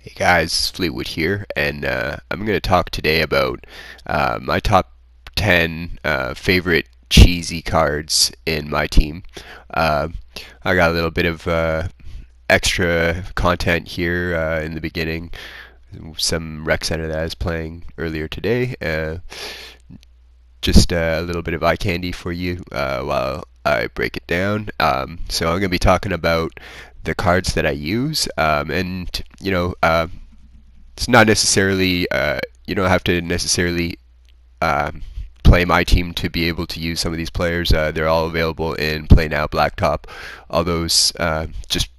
Hey guys, Fleetwood here, and I'm going to talk today about my top 10 favorite cheesy cards in my team. Uh, I got a little bit of extra content here in the beginning, some rec center that I was playing earlier today. Just a little bit of eye candy for you while I break it down. So I'm going to be talking about the cards that I use, and it's not necessarily you don't have to necessarily um, play my team to be able to use some of these players. They're all available in Play Now Blacktop. All those just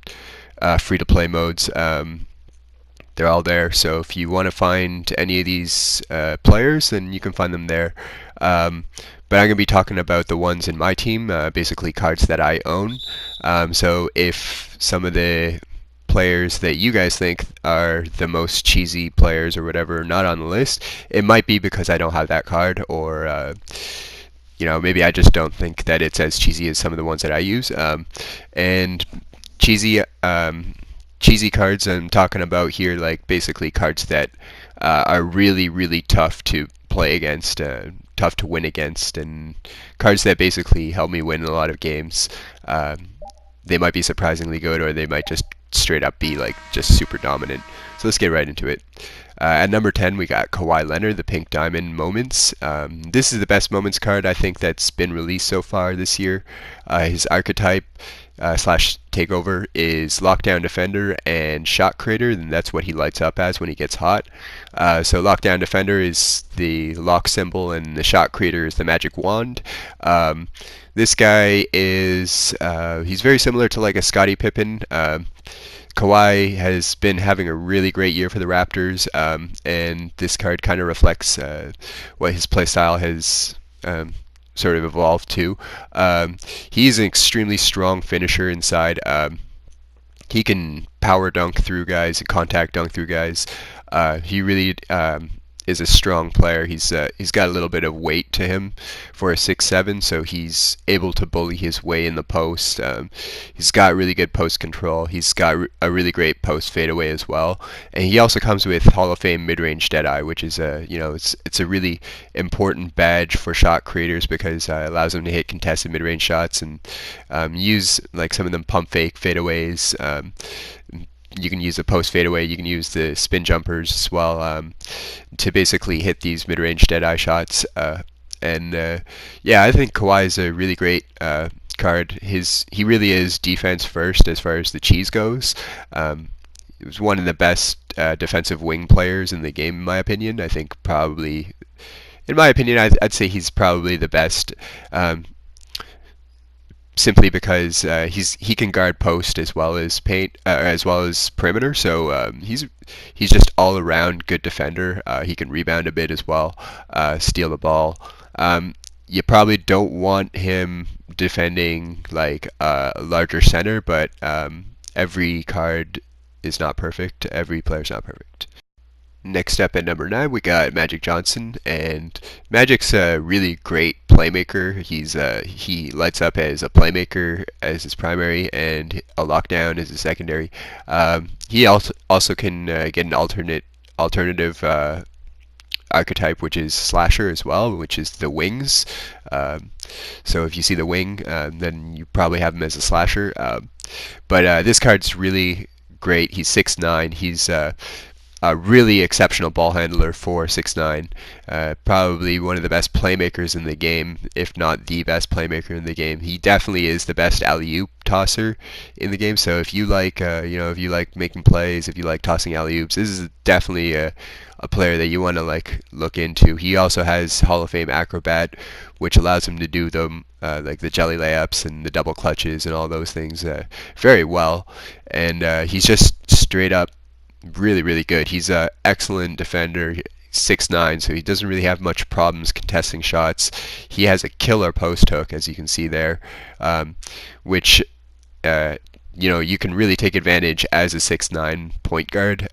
free to play modes. They're all there. So if you want to find any of these players, then you can find them there. Um, but I'm going to be talking about the ones in my team, basically cards that I own. So if some of the players that you guys think are the most cheesy players or whatever not on the list, it might be because I don't have that card, or maybe I just don't think that it's as cheesy as some of the ones that I use. And cheesy cheesy cards I'm talking about here, like basically cards that are really, really tough to play against, tough to win against, and cards that basically help me win a lot of games. They might be surprisingly good, or they might just straight up be like just super dominant. So let's get right into it. At number 10, we got Kawhi Leonard, the Pink Diamond Moments. This is the best Moments card I think that's been released so far this year. His archetype slash takeover is Lockdown Defender and Shot Creator, and that's what he lights up as when he gets hot. So Lockdown Defender is the lock symbol, and the Shot Creator is the magic wand. This guy is he's very similar to like a Scottie Pippen. Kawhi has been having a really great year for the Raptors, and this card kind of reflects what his playstyle has sort of evolved to. He's an extremely strong finisher inside. He can power dunk through guys and contact dunk through guys. He really is a strong player. He's got a little bit of weight to him for a 6'7", so he's able to bully his way in the post. He's got really good post control. He's got a really great post fadeaway as well, and he also comes with Hall of Fame mid-range Deadeye, which is it's a really important badge for shot creators because it allows them to hit contested mid-range shots and use like some of them pump fake fadeaways. You can use the post fadeaway, you can use the spin jumpers as well to basically hit these mid-range dead-eye shots. Yeah, I think Kawhi is a really great card. He really is defense first as far as the cheese goes. He was one of the best defensive wing players in the game, in my opinion. I think probably, in my opinion, I'd say he's probably the best. Simply because he can guard post as well as paint as well as perimeter, so he's just all around good defender. He can rebound a bit as well, steal the ball. You probably don't want him defending like a larger center, but every card is not perfect. Every player's not perfect. Next up at number 9, we got Magic Johnson, and Magic's a really great playmaker. He lights up as a playmaker as his primary, and a lockdown as his secondary. He also can get an alternative archetype, which is slasher as well, which is the wings. So if you see the wing, then you probably have him as a slasher. But this card's really great. He's 6'9". He's a really exceptional ball handler for 6'9". Probably one of the best playmakers in the game, if not the best playmaker in the game. He definitely is the best alley-oop tosser in the game. So if you like, if you like making plays, if you like tossing alley-oops, this is definitely a player that you want to like look into. He also has Hall of Fame acrobat, which allows him to do them like the jelly layups and the double clutches and all those things very well. And he's just straight up really, really good. He's an excellent defender, 6'9", so he doesn't really have much problems contesting shots. He has a killer post hook, as you can see there, which you can really take advantage as a 6'9" point guard.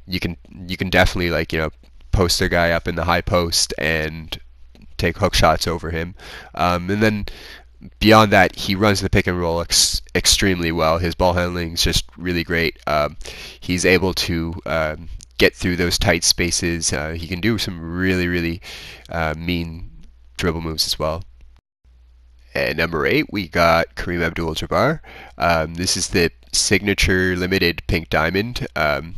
You can definitely post a guy up in the high post and take hook shots over him, and then beyond that, he runs the pick and roll extremely well. His ball handling is just really great. He's able to get through those tight spaces. He can do some really mean dribble moves as well. At number 8, we got Kareem Abdul-Jabbar. This is the signature limited pink diamond.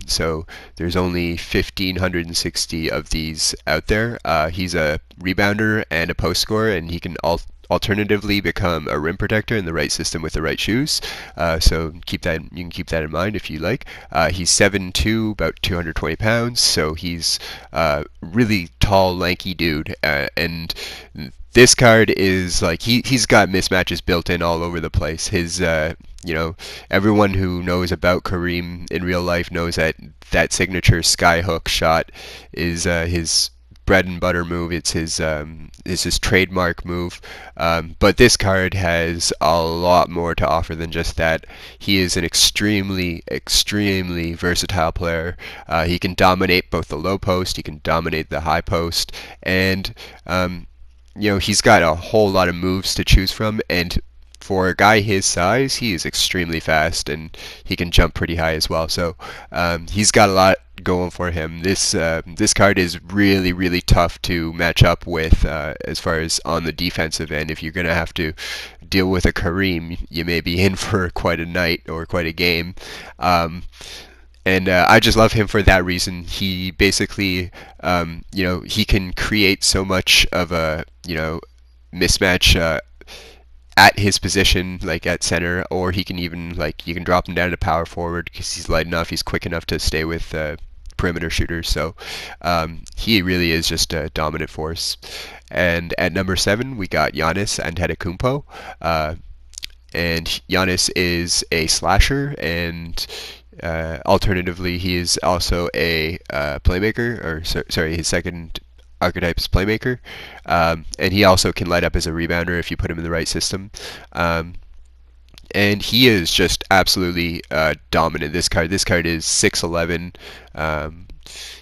So there's only 1,560 of these out there. He's a rebounder and a post scorer, and he can alternatively become a rim protector in the right system with the right shoes. So keep that, you can keep that in mind if you like. He's 7'2", about 220 pounds, so he's a really tall, lanky dude, and this card is like he's got mismatches built in all over the place. His everyone who knows about Kareem in real life knows that that signature skyhook shot is his bread and butter move. It's his trademark move. But this card has a lot more to offer than just that. He is an extremely versatile player. He can dominate both the low post, he can dominate the high post, and he's got a whole lot of moves to choose from, and for a guy his size, he is extremely fast, and he can jump pretty high as well. So he's got a lot going for him. This card is really tough to match up with as far as on the defensive end. If you're going to have to deal with a Kareem, you may be in for quite a night or quite a game. And I just love him for that reason. He basically, he can create so much of a, mismatch at his position, like at center, or he can even, you can drop him down to power forward because he's light enough, he's quick enough to stay with perimeter shooters. So he really is just a dominant force. And at number 7, we got Giannis Antetokounmpo. And Giannis is a slasher, and alternatively, he is also a playmaker, or sorry, his second archetype is playmaker, and he also can light up as a rebounder if you put him in the right system. And he is just absolutely dominant. This card is 6'11".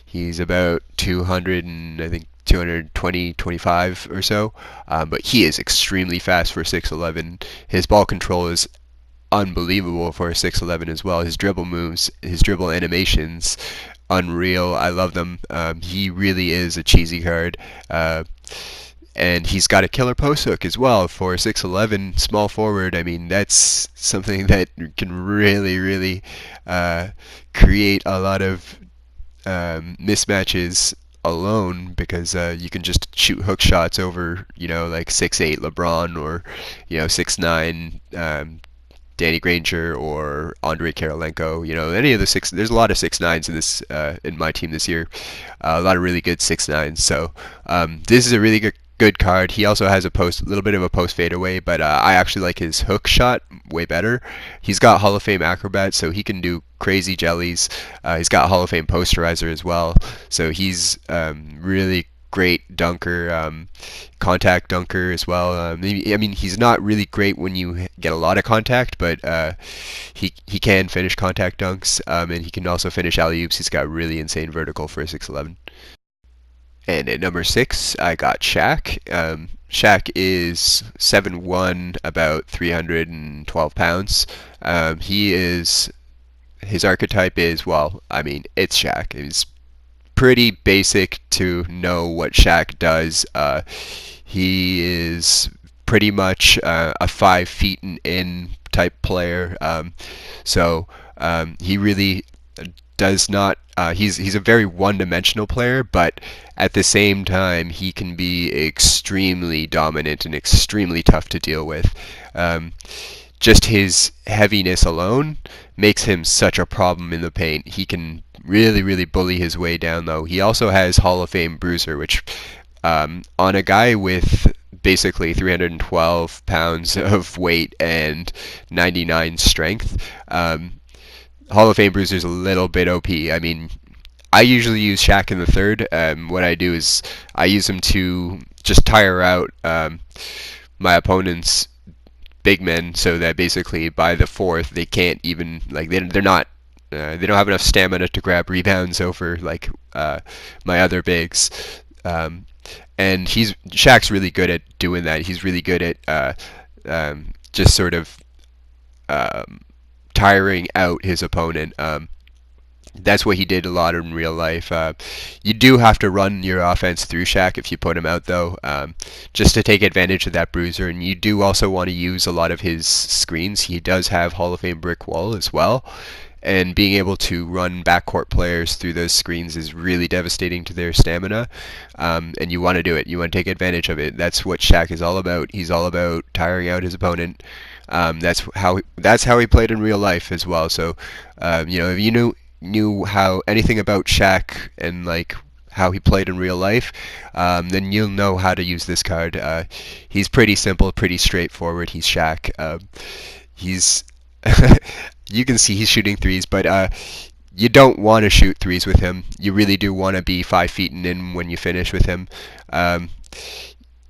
He's about 200 and I think 220, 25 or so, but he is extremely fast for 6'11". His ball control is unbelievable for a 6'11" as well. His dribble moves, his dribble animations, unreal. I love them. He really is a cheesy card. And he's got a killer post hook as well for 6'11", small forward. I mean, that's something that can really create a lot of mismatches alone, because you can just shoot hook shots over, like 6'8" LeBron, or 6'9" Danny Granger or Andre Karolenko, any of the six. There's a lot of 6'9s in this in my team this year. A lot of really good 6'9s. So this is a really good card. He also has a little bit of a post fadeaway, but I actually like his hook shot way better. He's got Hall of Fame acrobat, so he can do crazy jellies. He's got Hall of Fame posterizer as well, so he's really great dunker, contact dunker as well. I mean, he's not really great when you get a lot of contact, but he can finish contact dunks, and he can also finish alley-oops. He's got really insane vertical for a 6'11". And at number 6, I got Shaq. Shaq is 7'1", about 312 pounds. His archetype is, well, I mean, it's Shaq. It's pretty basic to know what Shaq does. He is pretty much a 5 feet and in type player. So he really does not. He's a very one-dimensional player, but at the same time, he can be extremely dominant and extremely tough to deal with. Just his heaviness alone makes him such a problem in the paint. He can really bully his way down, though. He also has Hall of Fame bruiser, which on a guy with basically 312 pounds of weight and 99 strength, Hall of Fame bruiser is a little bit OP. I mean, I usually use Shaq in the third. What I do is I use him to just tire out my opponent's big men, so that basically by the fourth they can't even, like, they don't have enough stamina to grab rebounds over my other bigs. And Shaq's really good at doing that. He's really good at just sort of um, tiring out his opponent. That's what he did a lot in real life. You do have to run your offense through Shaq if you put him out, though, just to take advantage of that bruiser. And you do also want to use a lot of his screens. He does have Hall of Fame brick wall as well. And being able to run backcourt players through those screens is really devastating to their stamina. And you want to do it. You want to take advantage of it. That's what Shaq is all about. He's all about tiring out his opponent. That's how he played in real life as well. So, if you knew how anything about Shaq and like how he played in real life, then you'll know how to use this card. He's pretty simple, pretty straightforward. He's Shaq. He's you can see he's shooting threes, but you don't want to shoot threes with him. You really do want to be 5 feet and in when you finish with him.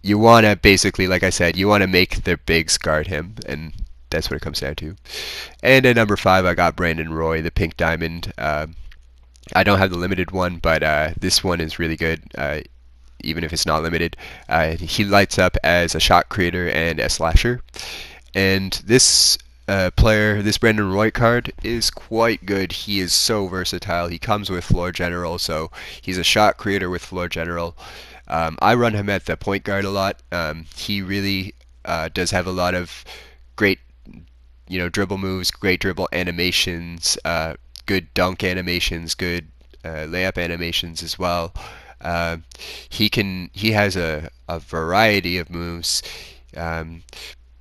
You want to basically, like I said, you want to make the bigs guard him, and that's what it comes down to. And at number 5, I got Brandon Roy, the pink diamond. I don't have the limited one, but this one is really good, even if it's not limited. He lights up as a shot creator and a slasher. And this this Brandon Roy card is quite good. He is so versatile. He comes with floor general, so he's a shot creator with floor general. I run him at the point guard a lot. He really does have a lot of great, dribble moves, great dribble animations, good dunk animations, good layup animations as well. He has a variety of moves.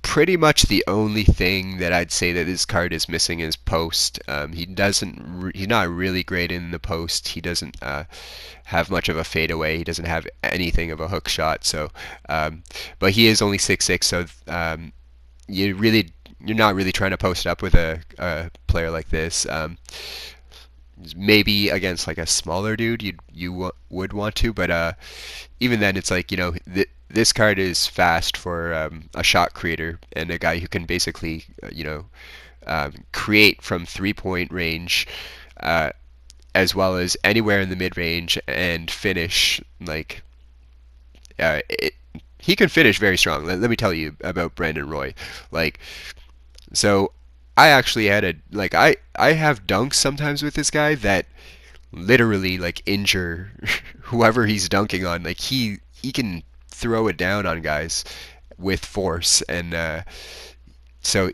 Pretty much the only thing that I'd say that this card is missing is post. He's not really great in the post. He doesn't have much of a fadeaway. He doesn't have anything of a hook shot. So, but he is only 6'6", so you're not really trying to post up with a player like this. Maybe against like a smaller dude, would want to, but even then, it's like this card is fast for a shot creator and a guy who can basically create from 3-point range, as well as anywhere in the mid range and finish like he can finish very strong. Let me tell you about Brandon Roy. So I actually had I have dunks sometimes with this guy that literally injure whoever he's dunking on. He can throw it down on guys with force, and so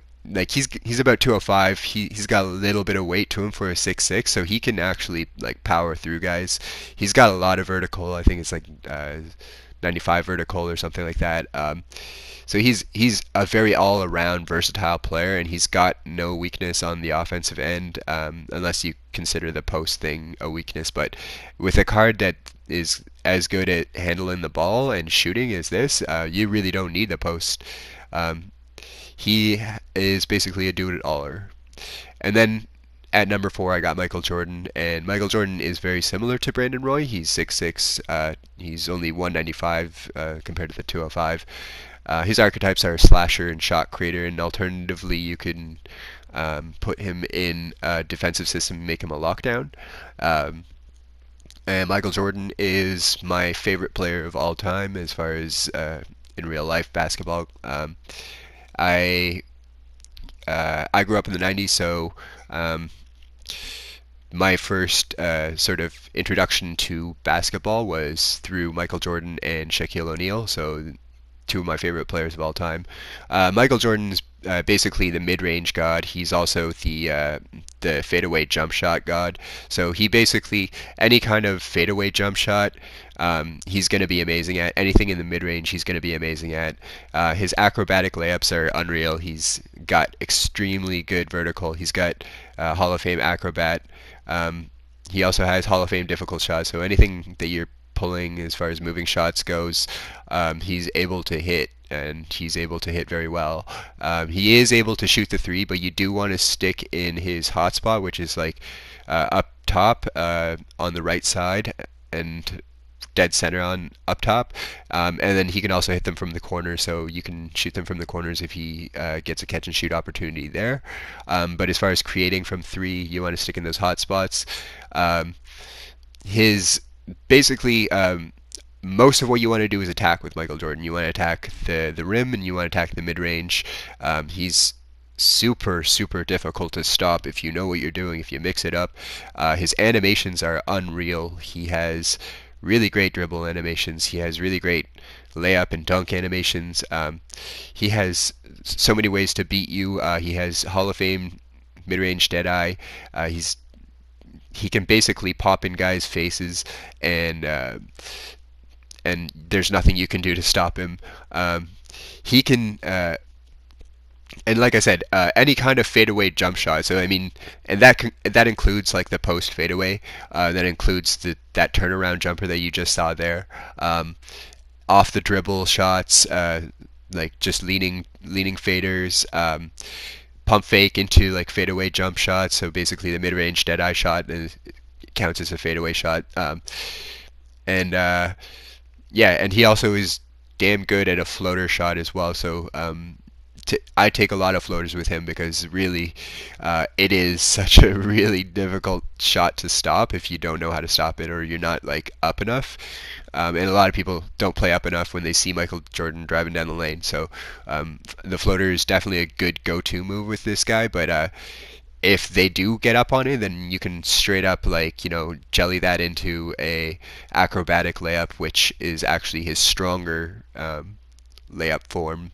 he's about 205. He's got a little bit of weight to him for a 6'6", so he can actually power through guys. He's got a lot of vertical. I think it's 95 vertical or something like that. So he's a very all-around versatile player, and he's got no weakness on the offensive end, unless you consider the post thing a weakness. But with a card that is as good at handling the ball and shooting as this, you really don't need the post. He is basically a do-it-aller. And then at number 4, I got Michael Jordan, and Michael Jordan is very similar to Brandon Roy. He's 6'6". He's only 195 compared to the 205. His archetypes are slasher and shot creator, and alternatively you can put him in a defensive system and make him a lockdown. And Michael Jordan is my favorite player of all time as far as in real life basketball. I grew up in the 90s, so my first sort of introduction to basketball was through Michael Jordan and Shaquille O'Neal, so two of my favorite players of all time. Michael Jordan's basically the mid-range god. He's also the fadeaway jump shot god. So he basically, any kind of fadeaway jump shot, he's going to be amazing at. Anything in the mid-range, he's going to be amazing at. His acrobatic layups are unreal. He's got extremely good vertical. He's got Hall of Fame acrobat. He also has Hall of Fame difficult shots. So anything that you're pulling as far as moving shots goes, he's able to hit, and he's able to hit very well. He is able to shoot the three, but you do want to stick in his hotspot, which is up top on the right side and dead center on up top, and then he can also hit them from the corner, so you can shoot them from the corners if he gets a catch and shoot opportunity there. But as far as creating from three, you want to stick in those hot spots. His basically most of what you want to do is attack with Michael Jordan. You want to attack the rim, and you want to attack the mid range. He's super difficult to stop if you know what you're doing. If you mix it up, his animations are unreal. He has really great dribble animations. He has really great layup and dunk animations. He has so many ways to beat you. He has Hall of Fame mid-range Deadeye. He can basically pop in guys' faces, and there's nothing you can do to stop him. He can, and like I said, any kind of fadeaway jump shot. So I mean, and that includes like the post fadeaway. That includes that turnaround jumper that you just saw there. Off the dribble shots, like just leaning faders. Pump fake into like fadeaway jump shots. So basically, the mid-range dead-eye shot counts as a fadeaway shot. And yeah, and he also is damn good at a floater shot as well. So I take a lot of floaters with him because really, it is such a really difficult shot to stop if you don't know how to stop it or you're not like up enough. And a lot of people don't play up enough when they see Michael Jordan driving down the lane. So the floater is definitely a good go-to move with this guy. But if they do get up on it, then you can straight up like jelly that into a acrobatic layup, which is actually his stronger layup form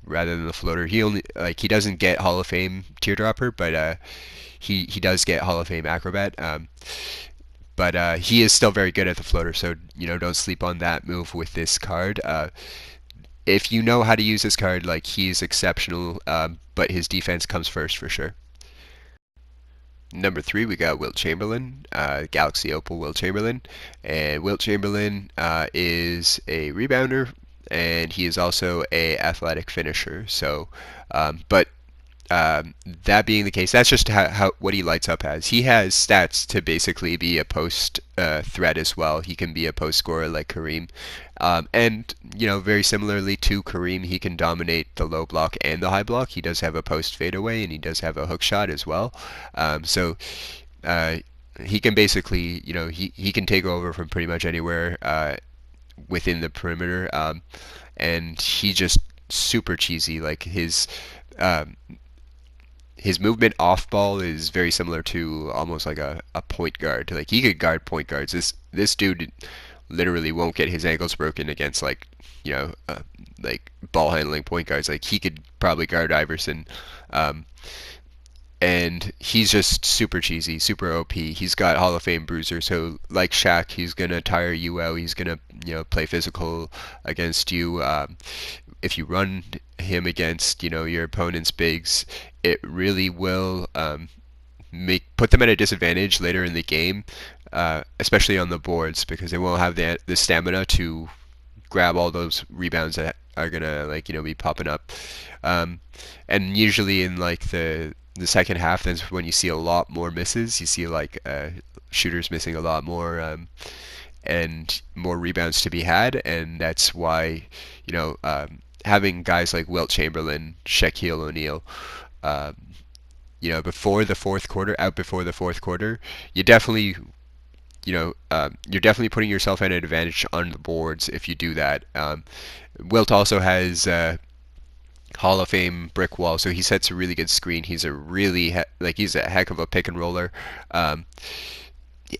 rather than the floater. He doesn't get Hall of Fame teardropper, but he does get Hall of Fame acrobat. But he is still very good at the floater, so don't sleep on that move with this card. If you know how to use this card, like he's exceptional, but his defense comes first for sure. Number 3, we got Wilt Chamberlain, Galaxy Opal Wilt Chamberlain, and Wilt Chamberlain is a rebounder, and he is also a athletic finisher. So, but that being the case, that's just what he lights up as. He has stats to basically be a post threat as well. He can be a post scorer like Kareem, and very similarly to Kareem, he can dominate the low block and the high block. He does have a post fadeaway, and he does have a hook shot as well. So he can basically, he can take over from pretty much anywhere within the perimeter, and he just super cheesy. Like his movement off ball is very similar to almost like a point guard. Like he could guard point guards. This dude literally won't get his ankles broken against like like ball handling point guards. Like he could probably guard Iverson. And he's just super cheesy, super OP. He's got Hall of Fame bruiser, so like Shaq, he's gonna tire you out. He's gonna play physical against you. If you run him against your opponent's bigs, it really will put them at a disadvantage later in the game, especially on the boards, because they won't have the stamina to grab all those rebounds that are gonna be popping up. And usually in like the second half, that's when you see a lot more misses. You see like shooters missing a lot more, and more rebounds to be had, and that's why having guys like Wilt Chamberlain, Shaquille O'Neal, before the fourth quarter, you definitely you're definitely putting yourself at an advantage on the boards if you do that. Wilt also has Hall of Fame brick wall, so he sets a really good screen. He's a really he's a heck of a pick and roller,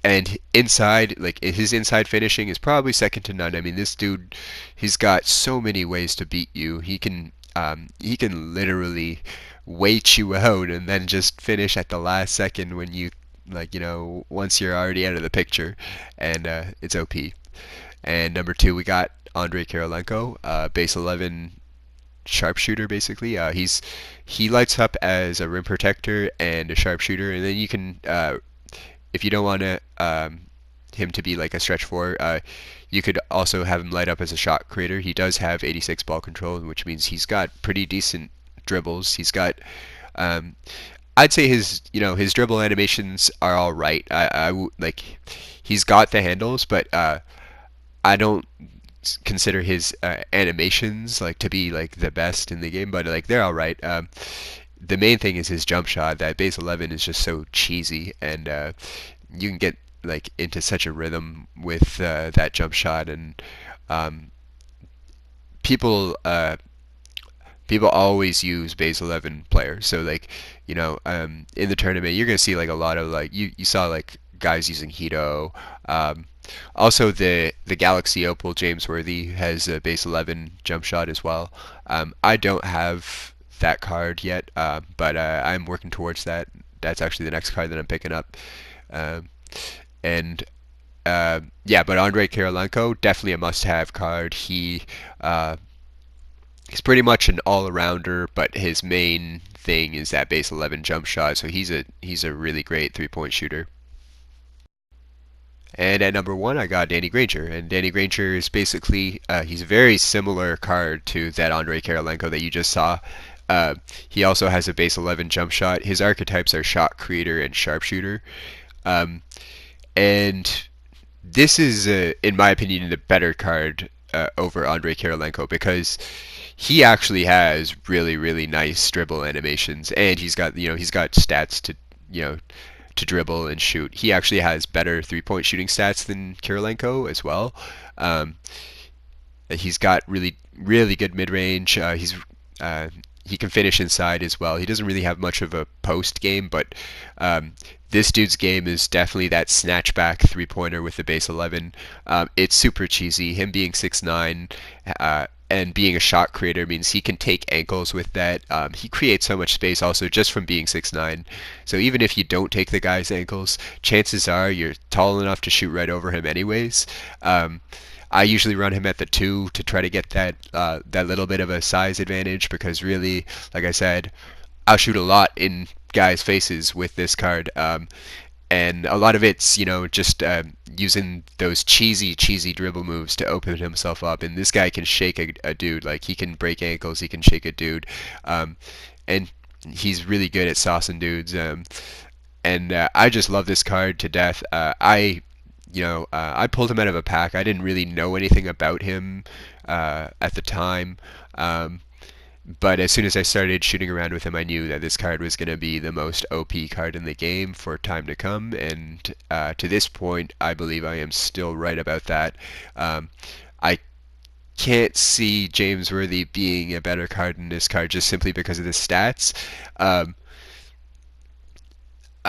and inside, like his inside finishing is probably second to none. I mean, this dude, he's got so many ways to beat you. He can literally wait you out and then just finish at the last second when you once you're already out of the picture, and it's OP. And number 2, we got Andrei Kirilenko, base 11 sharpshooter basically. He lights up as a rim protector and a sharpshooter, and then you can if you don't want him to be like a stretch four, you could also have him light up as a shot creator. He does have 86 ball control, which means he's got pretty decent dribbles. He's got I'd say his dribble animations are all right. He's got the handles, but I don't consider his animations like to be like the best in the game, but like they're all right. The main thing is his jump shot. That base 11 is just so cheesy, and you can get like into such a rhythm with that jump shot, and um, people people always use base 11 players. So like, in the tournament, you're gonna see like a lot of like you saw like guys using Hito. Um, Also, the Galaxy Opal James Worthy has a base 11 jump shot as well. I don't have that card yet, but I'm working towards that. That's actually the next card that I'm picking up. Um, and Yeah, but Andrei Kirilenko, definitely a must-have card. Uh, he's pretty much an all-arounder, but his main thing is that base 11 jump shot. So he's a really great three-point shooter. And at number one, I got Danny Granger. And Danny Granger is basically, he's a very similar card to that Andrei Kirilenko that you just saw. Uh, he also has a base 11 jump shot. His archetypes are shot creator and sharpshooter. Um, and this is, in my opinion, the better card over Andrei Kirilenko because he actually has really, really nice dribble animations, and he's got stats you know, to dribble and shoot. He actually has better three-point shooting stats than Kirilenko as well. Um, he's got really, really good mid-range. Uh, he can finish inside as well. He doesn't really have much of a post game, but this dude's game is definitely that snatchback three-pointer with the base 11. It's super cheesy. Him being 6'9", and being a shot creator means he can take ankles with that. He creates so much space also just from being 6'9". So even if you don't take the guy's ankles, chances are you're tall enough to shoot right over him anyways. I usually run him at the 2 to try to get that little bit of a size advantage because really, like I said, I'll shoot a lot in guys' faces with this card. And a lot of it's just using those cheesy dribble moves to open himself up, and this guy can shake a dude. Like, he can break ankles, he can shake a dude, and he's really good at saucing dudes. And I just love this card to death. I pulled him out of a pack. I didn't really know anything about him at the time. But as soon as I started shooting around with him, I knew that this card was going to be the most OP card in the game for time to come. And to this point, I believe I am still right about that. I can't see James Worthy being a better card than this card just simply because of the stats. Um,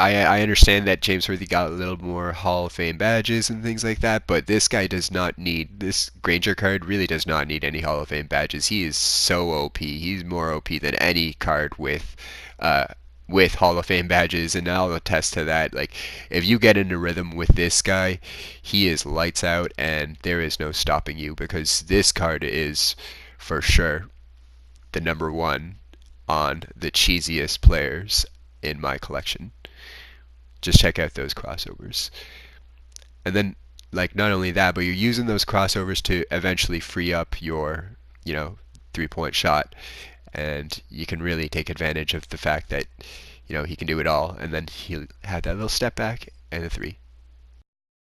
I understand that James Worthy got a little more Hall of Fame badges and things like that, but this guy does not need, this Granger card really does not need any Hall of Fame badges. He is so OP. He's more OP than any card with Hall of Fame badges, and I'll attest to that. Like, if you get in a rhythm with this guy, he is lights out, and there is no stopping you because this card is for sure the number one on the cheesiest players in my collection. Just check out those crossovers. And then, like, not only that, but you're using those crossovers to eventually free up your, three-point shot. And you can really take advantage of the fact that, he can do it all. And then he'll have that little step back and a three.